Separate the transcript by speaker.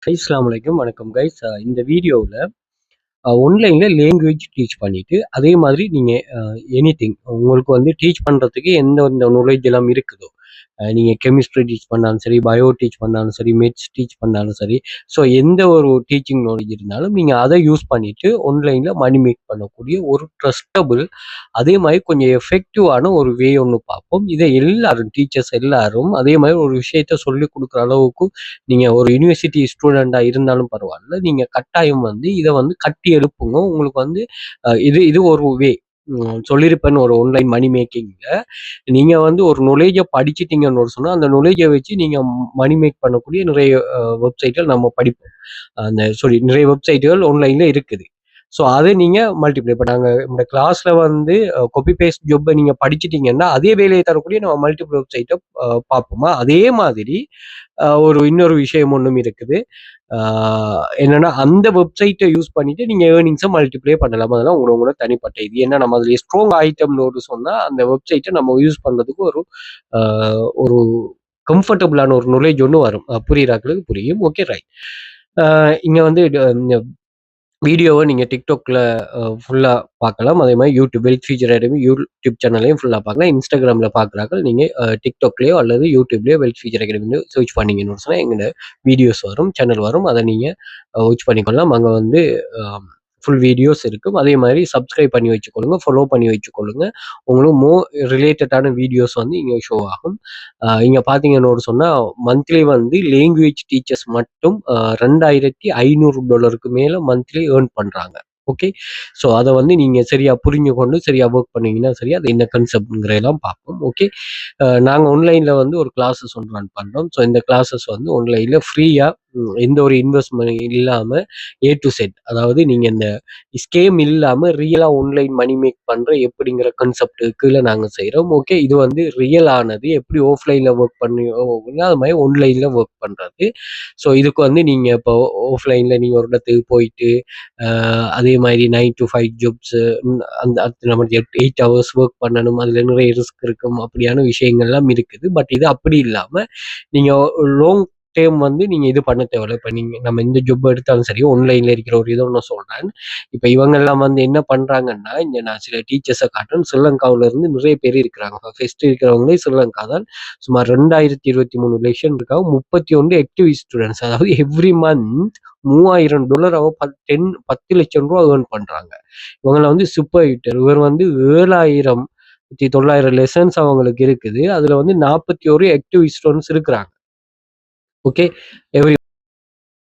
Speaker 1: அஸ்ஸலாமு அலைக்கும். வணக்கம் கைஸ். இந்த வீடியோவில் ஆன்லைனில் லேங்குவேஜ் டீச் பண்ணிவிட்டு அதே மாதிரி நீங்கள் எனிதிங் உங்களுக்கு வந்து டீச் பண்ணுறதுக்கு எந்த நாலேஜ் எல்லாம் இருக்குதோ, நீங்கள் கெமிஸ்ட்ரி டீச் பண்ணாலும் சரி, பயோ டீச் பண்ணாலும் சரி, மேத்ஸ் டீச் பண்ணாலும் சரி, ஸோ எந்த ஒரு டீச்சிங் நாலேஜ் இருந்தாலும் நீங்கள் அதை யூஸ் பண்ணிவிட்டு ஆன்லைனில் மணி மேக் பண்ணக்கூடிய ஒரு ட்ரஸ்டபுள், அதே மாதிரி கொஞ்சம் எஃபெக்டிவான ஒரு வே ஒன்று பார்ப்போம். இதை எல்லாரும் டீச்சர்ஸ் எல்லாரும் அதே மாதிரி ஒரு விஷயத்த சொல்லிக் கொடுக்குற அளவுக்கு நீங்கள் ஒரு யூனிவர்சிட்டி ஸ்டூடெண்ட்டாக இருந்தாலும் பரவாயில்ல, நீங்கள் கட்டாயம் வந்து இதை வந்து கட்டி எழுப்புங்க. உங்களுக்கு வந்து இது இது ஒரு வே சொல்லியிருப்பேன். ஒரு ஆன்லைன் மணி மேக்கிங்ல நீங்க வந்து ஒரு நாலேஜை படிச்சிட்டீங்கன்னு சொன்னா, அந்த நாலேஜை வச்சு நீங்க மணி மேக் பண்ணக்கூடிய நிறைய வெப்சைட்கள் நம்ம படிப்போம். நிறைய வெப்சைட்டுகள் ஆன்லைன்ல இருக்குது. ஸோ அதை நீங்க மல்டிப்ளை இப்போ நாங்கள் இந்த கிளாஸ்ல வந்து காப்பி பேஸ்ட் ஜாப்பை நீங்க படிச்சிட்டீங்கன்னா, அதே வேலையை தரக்கூடிய நம்ம மல்டிபிள் வெப்சைட்டை பார்ப்போமா. அதே மாதிரி இன்னொரு விஷயம் ஒன்றும் இருக்குது. என்னன்னா, அந்த வெப்சைட்டை யூஸ் பண்ணிட்டு நீங்க ஏர்னிங்ஸை மல்டிப்ளை பண்ணலாம். அதெல்லாம் உங்களோட தனிப்பட்ட இது. ஏன்னா நம்ம அதில் ஸ்ட்ராங் ஐட்டம்னு சொன்னா அந்த வெப்சைட்டை நம்ம யூஸ் பண்றதுக்கு ஒரு கம்ஃபர்டபுளான ஒரு நாலேஜ் ஒன்று வரும். புரியுறாங்களுக்கு புரியும். Okay, right. இங்க வந்து வீடியோவை நீங்கள் டிக்டாக்ல ஃபுல்லாக பார்க்கலாம். அதே மாதிரி YouTube wealth future academy YouTube சேனலையும் ஃபுல்லாக பார்க்கலாம். இன்ஸ்டாகிராமில் பார்க்குறாங்க நீங்கள் டிக்டாக்லேயோ அல்லது யூடியூப்லேயோ வெல்த் ஃபியூச்சர் அகாடமின்னு சர்ச் பண்ணிங்கன்னு சொன்னால் எங்களோட வீடியோஸ் வரும், சேனல் வரும். அதை நீங்கள் வாட்ச் பண்ணிக்கொள்ளலாம். அங்கே வந்து ஃபுல் வீடியோஸ் இருக்கும். அதே மாதிரி சப்ஸ்கிரைப் பண்ணி வச்சுக்கொள்ளுங்க, ஃபாலோ பண்ணி வச்சுக்கொள்ளுங்க. உங்களுக்கு ரிலேட்டடான வீடியோஸ் வந்து இங்கே ஷோ ஆகும். இங்கே பார்த்தீங்கன்னு சொன்னால் மந்த்லி வந்து லேங்குவேஜ் டீச்சர்ஸ் மட்டும் $2,500 மேலே மந்த்லி ஏர்ன் பண்ணுறாங்க. ஓகே, ஸோ அதை வந்து நீங்கள் சரியாக புரிஞ்சு கொண்டு சரியாக ஒர்க் பண்ணீங்கன்னா சரி, அது என்ன கன்செப்ட்ங்கிறதெல்லாம் பார்ப்போம். ஓகே, நாங்கள் ஆன்லைனில் வந்து ஒரு கிளாஸஸ் ஒன்று ரன் பண்ணுறோம். ஸோ இந்த கிளாஸஸ் வந்து ஆன்லைனில் ஃப்ரீயாக எந்த ஒரு இன்வெஸ்ட்மெண்ட் இல்லாமல் A to Z, அதாவது நீங்கள் இந்த ஸ்கேம் இல்லாமல் ரியலாக ஆன்லைன் மணி மேக் பண்ணுற எப்படிங்கிற கன்செப்ட் கீழே நாங்கள் செய்கிறோம். ஓகே, இது வந்து ரியல் ஆனது. எப்படி ஆஃப்லைனில் ஒர்க் பண்ணி அது மாதிரி ஆன்லைனில் ஒர்க் பண்ணுறது. ஸோ இதுக்கு வந்து நீங்கள் இப்போ ஆஃப்லைனில் நீங்கள் ஒரு இடத்துக்கு போயிட்டு அதே மாதிரி 9 to 5 ஜாப்ஸு நம்ம 8 hours ஒர்க் பண்ணணும், அதில் நிறைய ரிஸ்க் இருக்கும், அப்படியான விஷயங்கள்லாம் இருக்குது. பட் இது அப்படி இல்லாமல் நீங்கள் லாங் டேர்ம் வந்து நீங்கள் இது பண்ண தேவையில்ல. இப்போ நம்ம இந்த ஜாப் எடுத்தாலும் சரி, ஆன்லைனில் இருக்கிற ஒரு இதை ஒன்று சொல்கிறேன். இப்போ இவங்கெல்லாம் வந்து என்ன பண்ணுறாங்கன்னா, இங்கே நான் சில டீச்சர்ஸை காட்டுறேன். ஸ்ரீலங்காவில் இருந்து நிறைய பேர் இருக்கிறாங்க. ஃபர்ஸ்ட் இருக்கிறவங்களே ஸ்ரீலங்கா தான். சுமார் 2023 லட்சம் இருக்காங்க. 31 ஆக்டிவ் ஸ்டூடெண்ட்ஸ். அதாவது எவ்ரி மந்த் $3000 அவன் 10 லட்சம் ரூபா ஏர்ன் பண்றாங்க. இவங்களை வந்து சூப்பர் ஹிட்டர். இவர் வந்து 7,900 லெசன்ஸ் அவங்களுக்கு இருக்குது. அதுல வந்து 41 ஆக்டிவ் ஸ்டூடெண்ட்ஸ் இருக்கிறாங்க. Okay, every